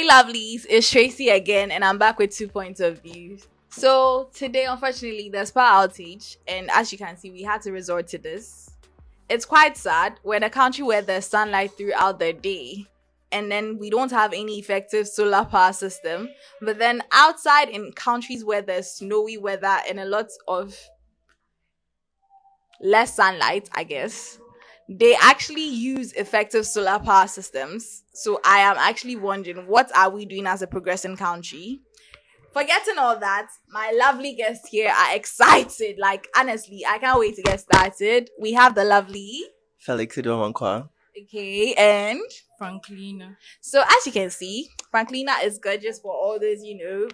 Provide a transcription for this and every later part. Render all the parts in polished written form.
lovelies, it's Tracy again, and I'm back with 2 points of view. So today, unfortunately, there's power outage, and as you can see, we had to resort to this. It's quite sad. We're in a country where there's sunlight throughout the day, and then we don't have any effective solar power system. But then outside in countries where there's snowy weather and a lot of less sunlight, I guess, they actually use effective solar power systems. So I am actually wondering, what are we doing as a progressing country? Forgetting all that, my lovely guests here are excited. Like, honestly, I can't wait to get started. We have the lovely, Felix Idomankwa. okay, and Franklina. so as you can see, Franklina is gorgeous for all this,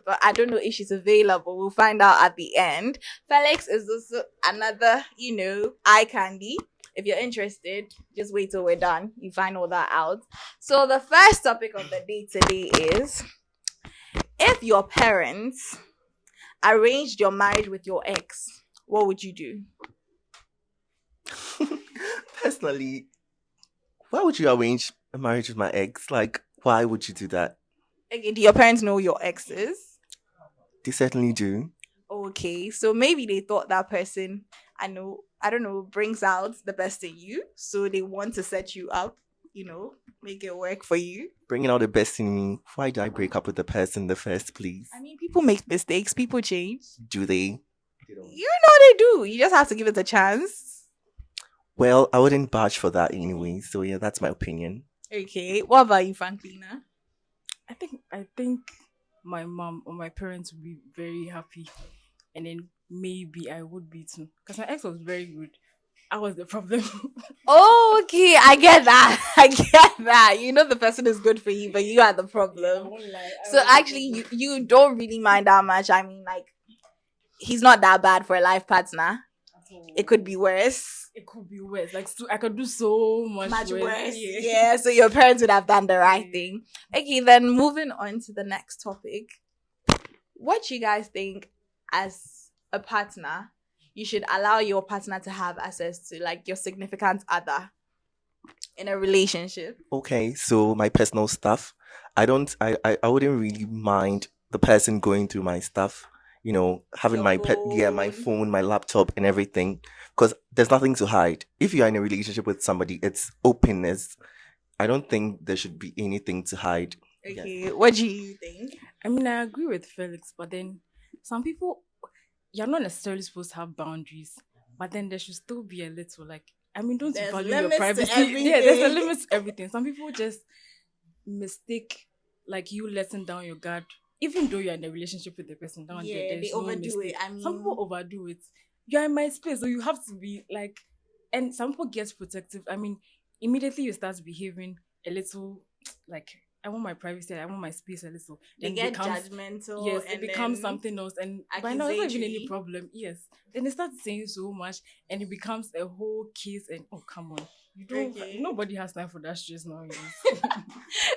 but I don't know if she's available. We'll find out at the end. Felix is also another, eye candy. If you're interested, just wait till we're done. You find all that out. So the first topic of the day today is, if your parents arranged your marriage with your ex, what would you do? Personally, why would you arrange a marriage with my ex? Like, why would you do that? Okay, do your parents know your exes? They certainly do. Okay, so maybe they thought that person, I don't know, brings out the best in you. So they want to set you up, make it work for you. Bringing out the best in me. Why did I break up with the person in the first place? I mean, people make mistakes, people change. Do they? They do. You just have to give it a chance. Well, I wouldn't badge for that anyway. So yeah, that's my opinion. Okay, what about you, Franklina? I think my mom or my parents would be very happy, and then maybe I would be too, because my ex was very good. I was the problem. Oh, okay, I get that. I get that. The person is good for you, but you are the problem. So actually, you don't really mind that much. I mean, like, he's not that bad for a life partner. It could be worse. It could be worse. Like, I could do so much Worse. Yeah, so your parents would have done the right thing. Okay, then moving on to the next topic. What you guys think, as a partner, you should allow your partner to have access to, like, your significant other in a relationship? Okay, so my personal stuff. I wouldn't really mind the person going through my stuff. Having Your my phone. my phone, my laptop, and everything, because there's nothing to hide. If you are in a relationship with somebody, it's openness. I don't think there should be anything to hide. Okay, what do you think? I mean, I agree with Felix, but then some people, you're not necessarily supposed to have boundaries, but then there should still be a little, like, I mean, don't There's value your limits to privacy. everything. Yeah, there's a limit to everything. Some people just mistake, like, you letting down your guard, even though you're in a relationship with the person. Down Yeah, there, there's they no overdo mistake. it. I mean, Some people overdo it. You're in my space, so you have to be like, and some people get protective. I mean, immediately you start behaving a little like, I want my privacy, I want my space a little. they Then get becomes, judgmental. yes, and it becomes then something else, and by now it's not even any accusatory. problem. Yes, then they start saying so much, and it becomes a whole case. And oh, come on, you don't. Okay. Nobody has time for that stress now.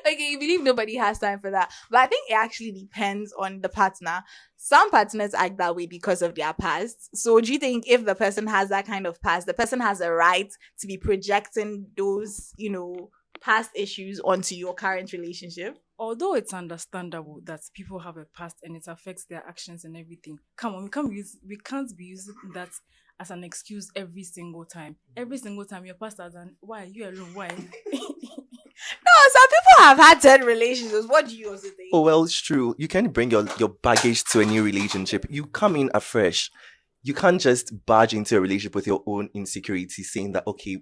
Okay, you believe nobody has time for that. But I think it actually depends on the partner. Some partners act that way because of their past. So do you think if the person has that kind of past, the person has a right to be projecting those, past issues onto your current relationship? Although it's understandable that people have a past and it affects their actions and everything, come on, we can't be using that as an excuse every single time. Every single time your past has an why you alone, why? No, some people have had 10 relationships. What do you also think? Oh well, it's true. You can't bring your baggage to a new relationship. You come in afresh. You can't just barge into a relationship with your own insecurities, saying that, okay,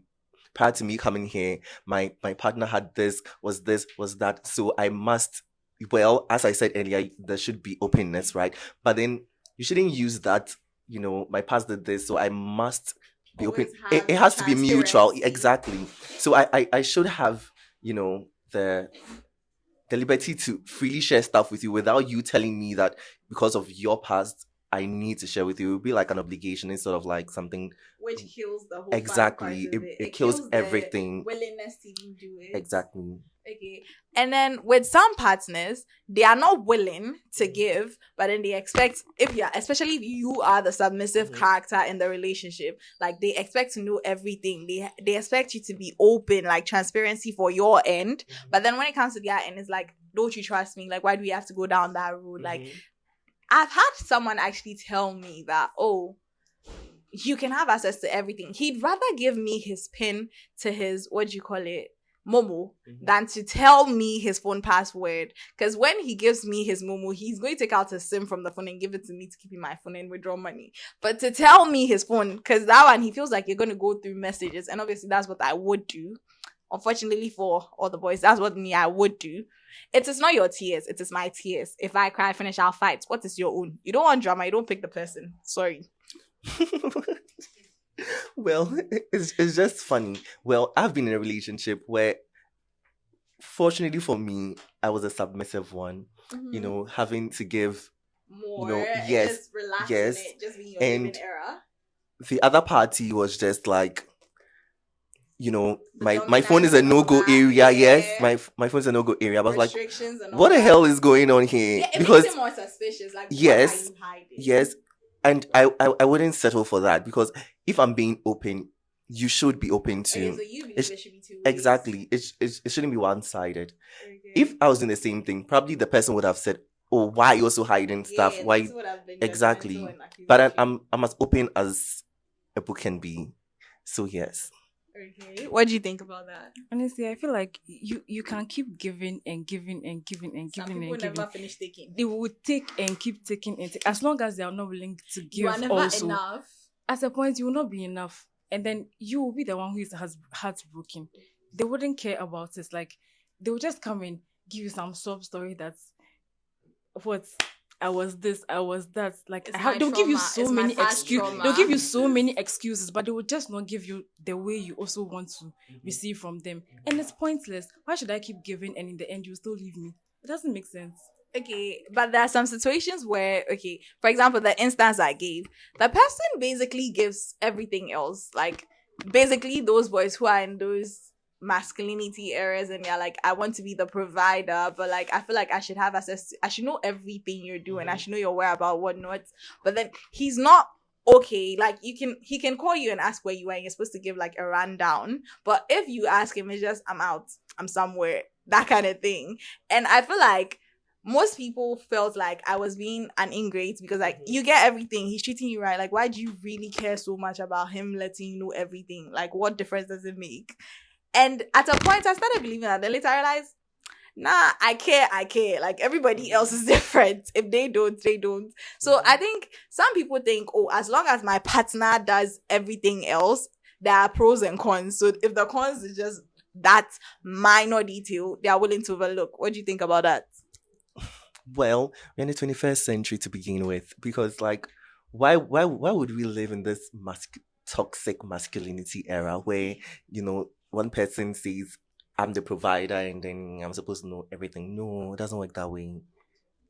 prior to me coming here, my partner had this, was that, so I must. Well, as I said earlier, there should be openness, right? But then you shouldn't use that. My past did this, so I must be Always open. have It has to be mutual, transparency. exactly. So I should have the liberty to freely share stuff with you without you telling me that because of your past I need to share with you. It would be like an obligation instead of like something. Which kills the whole Exactly. fun part of It kills the everything. willingness to even do it. Exactly. Okay. And then with some partners, they are not willing to give, but then they expect, especially if you are the submissive character in the relationship, like they expect to know everything. They expect you to be open, like transparency for your end. But then when it comes to their end, it's like don't you trust me? Like, why do we have to go down that road? Like, Mhm. I've had someone actually tell me that, oh, you can have access to everything. He'd rather give me his pin to his, what do you call it, Momo, Mhm. than to tell me his phone password. Because when he gives me his Momo, he's going to take out his SIM from the phone and give it to me to keep in my phone and withdraw money. But to tell me his phone, because that one, he feels like you're going to go through messages. And obviously, that's what I would do. Unfortunately for all the boys, that's what I would do. It is not your tears, it is my tears. If I cry, finish, I'll fight. What is your own? You don't want drama, you don't pick the person. Sorry. Well, it's just funny. Well, I've been in a relationship where, fortunately for me, I was a submissive one. You know, having to give More. No, and yes, just relax yes. in it, just being your And living era. the other party was just like, you know, The my phone is a dominant no-go mama, area. Yes, yeah. my phone is a no-go area. But I was like, Restrictions and all what the that. hell is going on here? Yeah, it Because makes it more suspicious. Like, Yes, what are you hiding? yes, and I wouldn't settle for that, because if I'm being open, you should be open Okay, to so you believe it's- it should be two ways. exactly. It shouldn't be one-sided. Okay. If I was in the same thing, probably the person would have said, "Oh, why are you also hiding stuff? Yeah, Why?" this would have been Exactly. judgmental and But accusatory. I'm as open as a book can be. So yes. Okay. What do you think about that? Honestly, I feel like you can keep giving and giving and giving and Some giving people and never giving. finish taking. They will take and keep taking and take, as long as they are not willing to You are give. never Also, enough. at a point, you will not be enough, and then you will be the one who is heartbroken. They wouldn't care about it. Like, they will just come and give you some sob story that's what. I was this, I was that. Like, It's my they'll give you trauma, so it's my many past excuses. trauma. They'll give you so many excuses, but they will just not give you the way you also want to receive from them. And it's pointless. Why should I keep giving and in the end you still leave me? It doesn't make sense. Okay, but there are some situations where, okay, for example, the instance I gave, the person basically gives everything else. Like, basically, those boys who are in those masculinity areas and they're like, I want to be the provider, but like, I feel like I should have access to, I should know everything you're doing, I should know your whereabouts, whatnot. But then he's not okay. Like, he can call you and ask where you are, and you're supposed to give like a rundown. But if you ask him, it's just, I'm out, I'm somewhere, that kind of thing. And I feel like most people felt like I was being an ingrate because, like, you get everything. He's treating you right. Like, why do you really care so much about him letting you know everything? Like, what difference does it make? And at a point, I started believing that. Then later I realized, nah, I care. Like, everybody else is different. If they don't, they don't. So I think some people think, oh, as long as my partner does everything else, there are pros and cons. So if the cons is just that minor detail, they are willing to overlook. What do you think about that? Well, we're in the 21st century to begin with, because like, why would we live in this toxic masculinity era where, you know, one person says, I'm the provider and then I'm supposed to know everything? No, it doesn't work that way.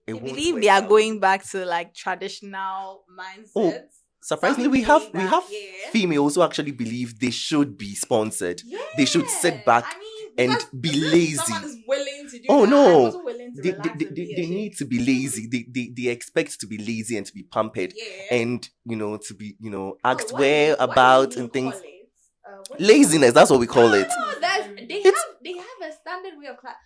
I It won't believe work they are that going way. back to like traditional mindsets. Oh, surprisingly, Some we people have think that, yeah. females who actually believe they should be sponsored. They should sit back I mean, and because be if lazy. Someone is willing to do Oh that. no, I'm also willing to they relax and be a they need chick. to be lazy. They expect to be lazy and to be pampered, Yeah. and you know, to be, you know, Oh, asked what do you- where what do you about even and things. call it? What do you call Laziness, it? that's what we call it. No, they It's- have a standard way of class.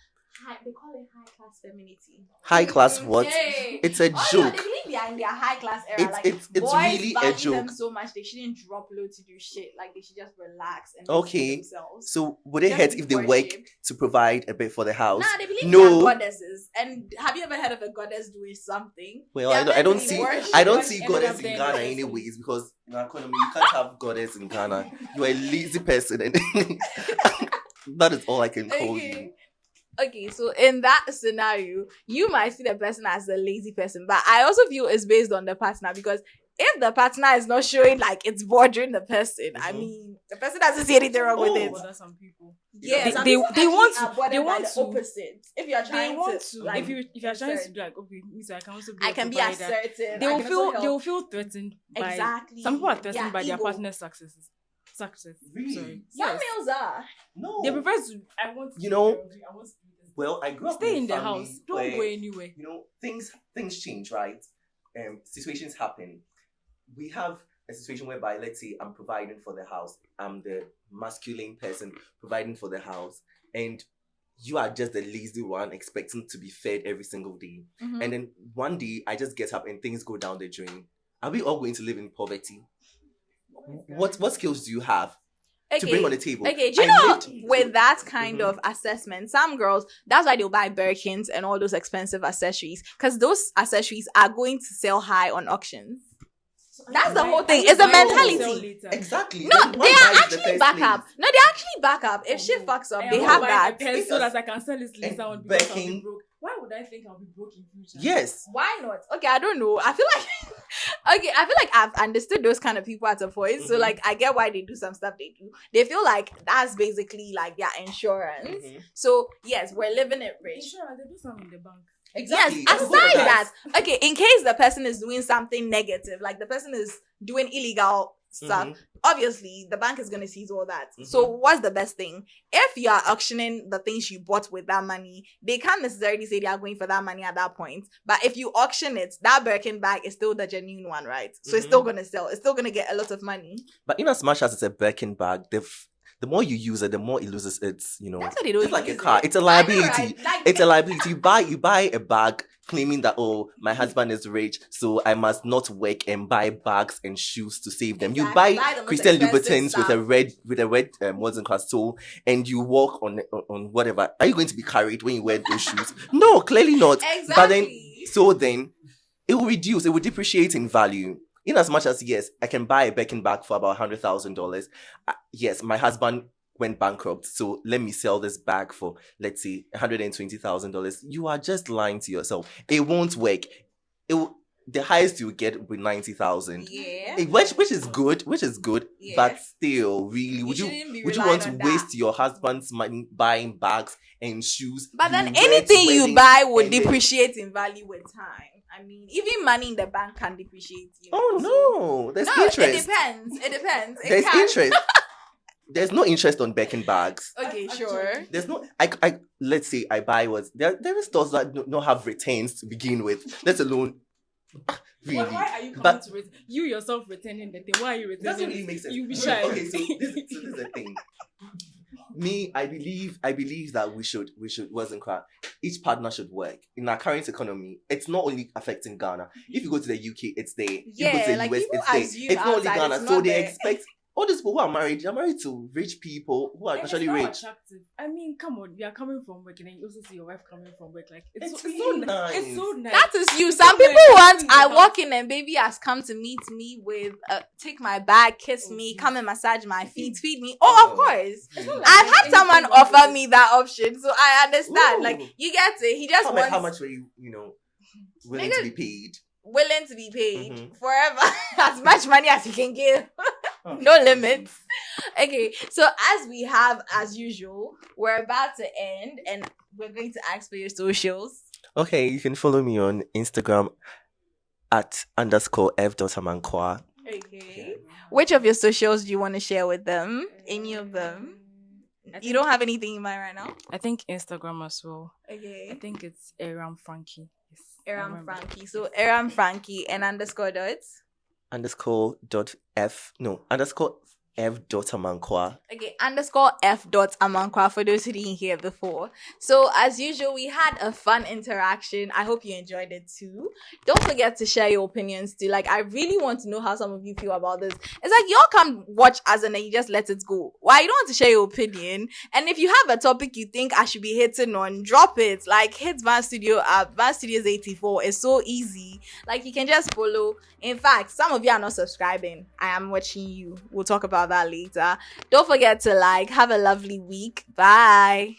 They call it high class femininity. High class what? Yeah. It's a Oh, no, joke. they believe they are in their high class era. It's- like, it's boys really a value them joke. so much they shouldn't drop low to do shit. Like, they should just relax and Okay. themselves. So would it Just hurt be if they work worshipped. to provide a bit for the house? Nah, they believe No. they are goddesses. And have you ever heard of a goddess doing something? Well, They I are don't, I meant don't to be see worshipped. I don't see Ended goddess up in being Ghana goddess. anyways, because in our economy you can't have goddess in Ghana. You are a lazy person, and that is all I can call you. Okay, so in that scenario, you might see the person as a lazy person, but I also feel it's based on the partner, because if the partner is not showing like it's bordering the person, I Mhm. mean, the person doesn't see anything wrong with Oh. it. Bother some people. Yeah, They- some they- people they actually want to- are bothered they by want the to- opposite. If you're They trying want to, to. like, If you're trying to insert- be like, okay, me too, I can also be. I a can be provider. assertive. They I will can also feel. help. They will feel threatened by. Exactly. Some people are threatened Yeah, by their ego. partner's successes. Success. Really? Sorry. Some Yes. males are. No. They prefer to. I want. To You know, I want to do this. Well, I grew up Stay in in a the family house. Don't where, go anywhere. you know, things change, right? Situations happen. We have a situation whereby, let's say, I'm providing for the house. I'm the masculine person providing for the house, and you are just the lazy one expecting to be fed every single day. Mhm. And then one day I just get up and things go down the drain. Are we all going to live in poverty? What skills do you have to bring on the table? Okay, do you I know lived- with that kind of assessment, some girls, that's why they'll buy Birkins and all those expensive accessories, because those accessories are going to sell high on auctions. That's the whole thing. It's a mentality. Exactly. No, Then they why are buy the actually first backup. place? No, they actually backup. If shit fucks up, they have that. So that I can sell it later on because I'll be Birkin. broke. Why would I think I'll be broke in future? Yes. Why not? Okay, I don't know. I feel like I've understood those kind of people at a point. So Mhm. like I get why they do some stuff they do. They feel like that's basically like their insurance. Mhm. So yes, we're living it rich. Insurance, they do something in the bank. Exactly. Yes, Let's go for aside that, okay, in case the person is doing something negative, like the person is doing illegal stuff, Mhm. obviously the bank is going to seize all that. So what's the best thing? If you are auctioning the things you bought with that money, they can't necessarily say they are going for that money at that point. But if you auction it, that Birkin bag is still the genuine one, right? So it's still going to sell. It's still going to get a lot of money. But in as much as it's a Birkin bag, the more you use it, the more it loses its, That's what they don't it's like a use car. it. It's a I know, liability. right? Like, It's a liability. You buy a bag claiming that, oh, my husband is rich, so I must not work and buy bags and shoes to save them. You Exactly. buy Buy the most Christian expensive Louboutins with a stuff. red what's in class sole, and you walk on whatever. Are you going to be carried when you wear those shoes? No, clearly not. Exactly. But then it will reduce. It will depreciate in value. In as much as, yes, I can buy a Birkin bag for about $100,000. Yes, my husband went bankrupt, so let me sell this bag for, let's say, $120,000. You are just lying to yourself. It won't work. The highest you get will be 90,000. Yeah. Which is good, Yeah. but still, really, would shouldn't be you relying want to on that. waste your husband's money buying bags and shoes? But then you wear to anything you weddings buy would and then- depreciate in value with time. I mean, even money in the bank can depreciate. You know? Oh no, there's No, interest. it depends. It depends. It There's can. interest. There's no interest on Birkin bags. Okay, Actually, sure. There's no. I let's say I buy what there is stores that don't have returns to begin with. Let alone really. Why are you coming But- to it? You yourself returning the thing. Why are you returning Doesn't really it? make sense. You be shy. Okay, so this is the thing. Me, I believe that we should wasn't quite. Each partner should work. In our current economy, it's not only affecting Ghana. If you go to the UK, it's there. If you go Yeah, to the like US, people it's there. assume It's not only outside, Ghana, it's so not they there. expect all these people who are married. They're married to rich people who are And actually it's not rich. attractive. I mean, come on, you are coming from work and then you also see your wife coming from work. Like it's It's so really nice. It's so nice. That is you. It's Some not people like want. that I thing walk in and baby has come to meet me with, take my bag, kiss Oh, me, yes. come and massage my feet, feed me. Oh, of course. Really. I've had anything someone wrong offer with me that option, so I understand. Ooh. Like you get it. He just wants How much were you willing to Nigga- be paid? willing to be paid Mhm. forever, as much money as you can give. No limits. Okay, so as we have as usual, we're about to end, and we're going to ask for your socials. Okay, you can follow me on Instagram at _f.amankwa. Okay. Which of your socials do you want to share with them? Any of them? You don't have anything in mind right now? I think Instagram as well. I Okay. think it's Aram Frankie. Yes, I Aram remember. Frankie. So Aram Frankie and _dots. _f.amankwa. Okay, _f.amankwa for those who didn't hear before. So as usual, we had a fun interaction. I hope you enjoyed it too. Don't forget to share your opinions too. Like, I really want to know how some of you feel about this. It's like y'all come watch us and then you just let it go. Why you don't want to share your opinion? And if you have a topic you think I should be hitting on, drop it. Like, hit Van Studio app, Van Studios 84. It's so easy. Like, you can just follow. In fact, some of you are not subscribing. I am watching you. We'll talk about that later. Don't forget to like. Have a lovely week. Bye.